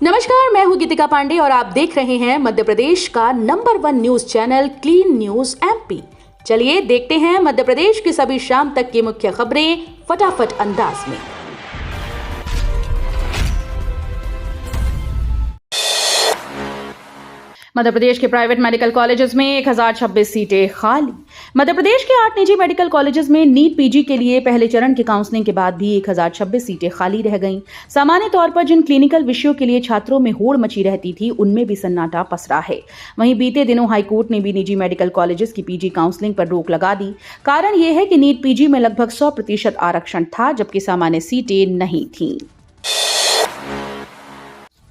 नमस्कार, मैं हूं गीतिका पांडे और आप देख रहे हैं मध्य प्रदेश का number 1 news channel clean news MP. चलिए देखते हैं मध्य प्रदेश की सभी शाम तक की मुख्य खबरें फटाफट अंदाज में। मध्य प्रदेश के प्राइवेट मेडिकल कॉलेजेस में 1026 सीटें खाली। मध्य प्रदेश के 8 निजी मेडिकल कॉलेजेस में नीट पीजी के लिए पहले चरण की काउंसलिंग के बाद भी 1026 सीटें खाली रह गईं। सामान्य तौर पर जिन क्लिनिकल विषयों के लिए छात्रों में होड़ मची रहती थी, उनमें भी सन्नाटा पसरा है। वहीं बीते दिनों हाईकोर्ट ने भी निजी मेडिकल कॉलेजेस की पीजी काउंसलिंग पर रोक लगा दी। कारण यह है कि नीट पीजी में लगभग 100% आरक्षण था, जबकि सामान्य सीटें नहीं थीं।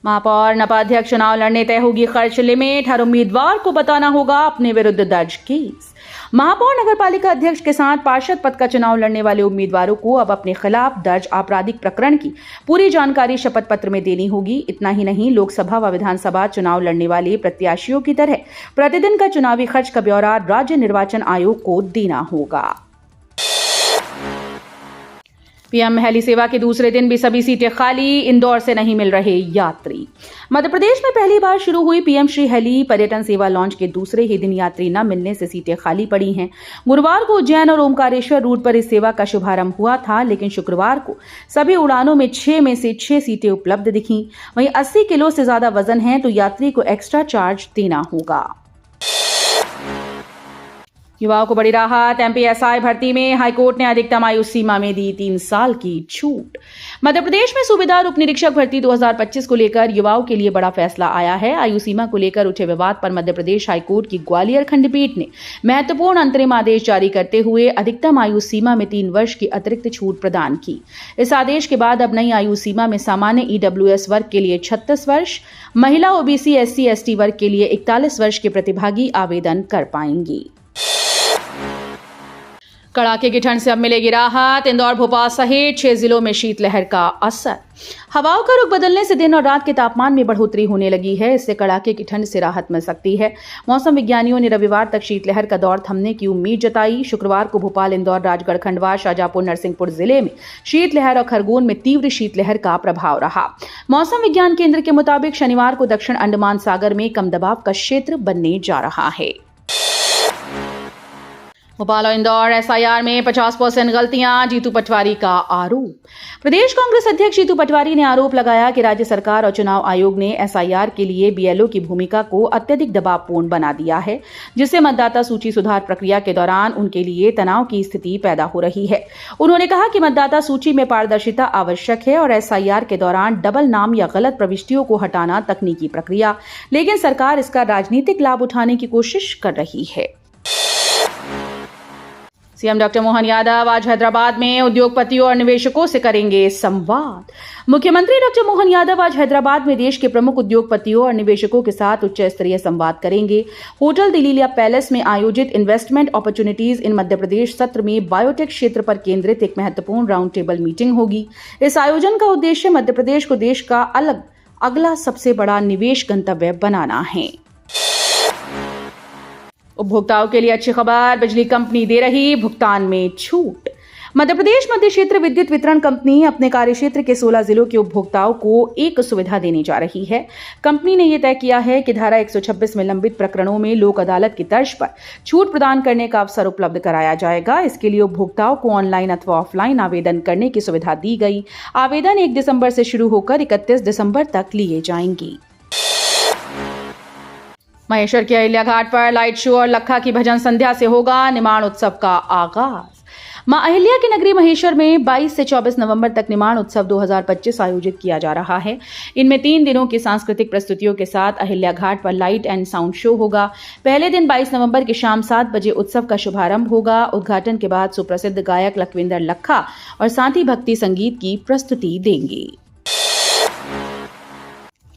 महापौर नपाध्यक्ष चुनाव लड़ने तय होगी खर्च लिमिट, हर उम्मीदवार को बताना होगा अपने विरुद्ध दर्ज केस। महापौर नगरपालिका अध्यक्ष के साथ पार्षद पद का चुनाव लड़ने वाले उम्मीदवारों को अब अपने खिलाफ दर्ज आपराधिक प्रकरण की पूरी जानकारी शपथ पत्र में देनी होगी। इतना ही नहीं, लोकसभा व विधानसभा चुनाव लड़ने वाले प्रत्याशियों की तरह प्रतिदिन का चुनावी खर्च का ब्यौरा राज्य निर्वाचन आयोग को देना होगा। पीएम हेली सेवा के दूसरे दिन भी सभी सीटें खाली, इंदौर से नहीं मिल रहे यात्री। मध्य प्रदेश में पहली बार शुरू हुई पीएम श्री हेली पर्यटन सेवा लॉन्च के दूसरे ही दिन यात्री न मिलने से सीटें खाली पड़ी हैं। गुरुवार को उज्जैन और ओमकारेश्वर रूट पर इस सेवा का शुभारंभ हुआ था, लेकिन शुक्रवार को सभी उड़ानों में 6 में से 6 सीटें उपलब्ध दिखीं। वहीं 80 किलो से ज्यादा वजन है तो यात्री को एक्स्ट्रा चार्ज देना होगा। युवाओं को बड़ी राहत, एमपीएसआई भर्ती में हाईकोर्ट ने अधिकतम आयु सीमा में दी 3 साल की छूट। मध्य प्रदेश में सूबेदार उप निरीक्षक भर्ती 2025 को लेकर युवाओं के लिए बड़ा फैसला आया है। आयु सीमा को लेकर उठे विवाद पर मध्य प्रदेश हाईकोर्ट की ग्वालियर खंडपीठ ने महत्वपूर्ण अंतरिम आदेश जारी करते हुए अधिकतम आयु सीमा में 3 वर्ष की अतिरिक्त छूट प्रदान की। इस आदेश के बाद अब नई आयु सीमा में सामान्य ईडब्ल्यूएस वर्ग के लिए 36 वर्ष, महिला ओबीसी एससी एसटी वर्ग के लिए 41 वर्ष के प्रतिभागी आवेदन कर पाएंगी। कड़ाके की ठंड से अब मिलेगी राहत, इंदौर भोपाल सहित 6 जिलों में शीतलहर का असर। हवाओं का रुख बदलने से दिन और रात के तापमान में बढ़ोतरी होने लगी है। इससे कड़ाके की ठंड से राहत मिल सकती है। मौसम विज्ञानियों ने रविवार तक शीतलहर का दौर थमने की उम्मीद जताई। शुक्रवार को भोपाल, इंदौर, राजगढ़, खंडवा, शाजापुर, नरसिंहपुर जिले में शीतलहर और खरगोन में तीव्र शीतलहर का प्रभाव रहा। मौसम विज्ञान केंद्र के मुताबिक शनिवार को दक्षिण अंडमान सागर में कम दबाव का क्षेत्र बनने जा रहा है। भोपाल और इंदौर एसआईआर में 50% गलतियां, जीतू पटवारी का आरोप। प्रदेश कांग्रेस अध्यक्ष जीतू पटवारी ने आरोप लगाया कि राज्य सरकार और चुनाव आयोग ने एसआईआर के लिए बीएलओ की भूमिका को अत्यधिक दबावपूर्ण बना दिया है, जिससे मतदाता सूची सुधार प्रक्रिया के दौरान उनके लिए तनाव की स्थिति पैदा हो रही है। उन्होंने कहा कि मतदाता सूची में पारदर्शिता आवश्यक है और एसआईआर के दौरान डबल नाम या गलत प्रविष्टियों को हटाना तकनीकी प्रक्रिया, लेकिन सरकार इसका राजनीतिक लाभ उठाने की कोशिश कर रही है। सीएम डॉक्टर मोहन यादव आज हैदराबाद में उद्योगपतियों और निवेशकों से करेंगे संवाद। मुख्यमंत्री डॉक्टर मोहन यादव आज हैदराबाद में देश के प्रमुख उद्योगपतियों और निवेशकों के साथ उच्च स्तरीय संवाद करेंगे। होटल दिलीलिया पैलेस में आयोजित investment opportunities in Madhya Pradesh सत्र में बायोटेक क्षेत्र पर केंद्रित एक महत्वपूर्ण राउंड टेबल मीटिंग होगी। इस आयोजन का उद्देश्य मध्य प्रदेश को देश का अगला सबसे बड़ा निवेश गंतव्य बनाना है। उपभोक्ताओं के लिए अच्छी खबर, बिजली कंपनी दे रही भुगतान में छूट। मध्य प्रदेश मध्य क्षेत्र विद्युत वितरण कंपनी अपने कार्यक्षेत्र के 16 जिलों के उपभोक्ताओं को एक सुविधा देने जा रही है। कंपनी ने यह तय किया है कि धारा 126 में लंबित प्रकरणों में लोक अदालत की तर्ज पर छूट प्रदान करने का अवसर उपलब्ध कराया जाएगा। इसके लिए उपभोक्ताओं को ऑनलाइन अथवा ऑफलाइन आवेदन करने की सुविधा दी गई। आवेदन 1 दिसंबर से शुरू होकर 31 दिसंबर तक लिए जाएंगे। महेश्वर के अहिल्या घाट पर लाइट शो और लखा की भजन संध्या से होगा निमाड़ उत्सव का आगाज। मां अहिल्या की नगरी महेश्वर में 22 से 24 नवंबर तक निमाड़ उत्सव 2025 आयोजित किया जा रहा है। इनमें 3 दिनों की सांस्कृतिक प्रस्तुतियों के साथ अहिल्या घाट पर लाइट एंड साउंड शो होगा। पहले दिन 22 नवंबर की शाम 7 बजे उत्सव का शुभारंभ होगा। उद्घाटन के बाद सुप्रसिद्ध गायक लखविंदर लखा और साथी भक्ति संगीत की प्रस्तुति देंगे।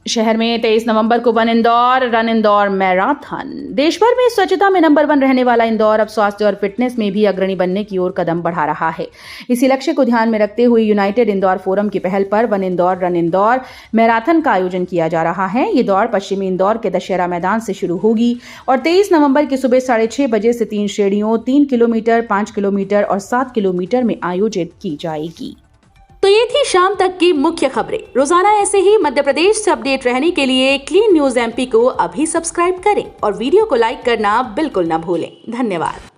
शहर में 23 नवंबर को one Indore run Indore marathon. देश भर में स्वच्छता में नंबर 1 रहने वाला इंदौर अब स्वास्थ्य और फिटनेस में भी अग्रणी बनने की ओर कदम बढ़ा रहा है। इसी लक्ष्य को ध्यान में रखते हुए यूनाइटेड इंदौर फोरम की पहल पर one Indore run Indore marathon का आयोजन किया जा रहा है। ये दौड़ पश्चिमी इंदौर के दशहरा मैदान से शुरू होगी और 23 नवंबर की सुबह 6:30 बजे से 3 श्रेणियों 3 किलोमीटर, 5 किलोमीटर और 7 किलोमीटर में आयोजित की जाएगी। तो ये थी शाम तक की मुख्य खबरें। रोजाना ऐसे ही मध्य प्रदेश से अपडेट रहने के लिए क्लीन न्यूज MP को अभी सब्सक्राइब करें और वीडियो को लाइक करना बिल्कुल न भूलें। धन्यवाद।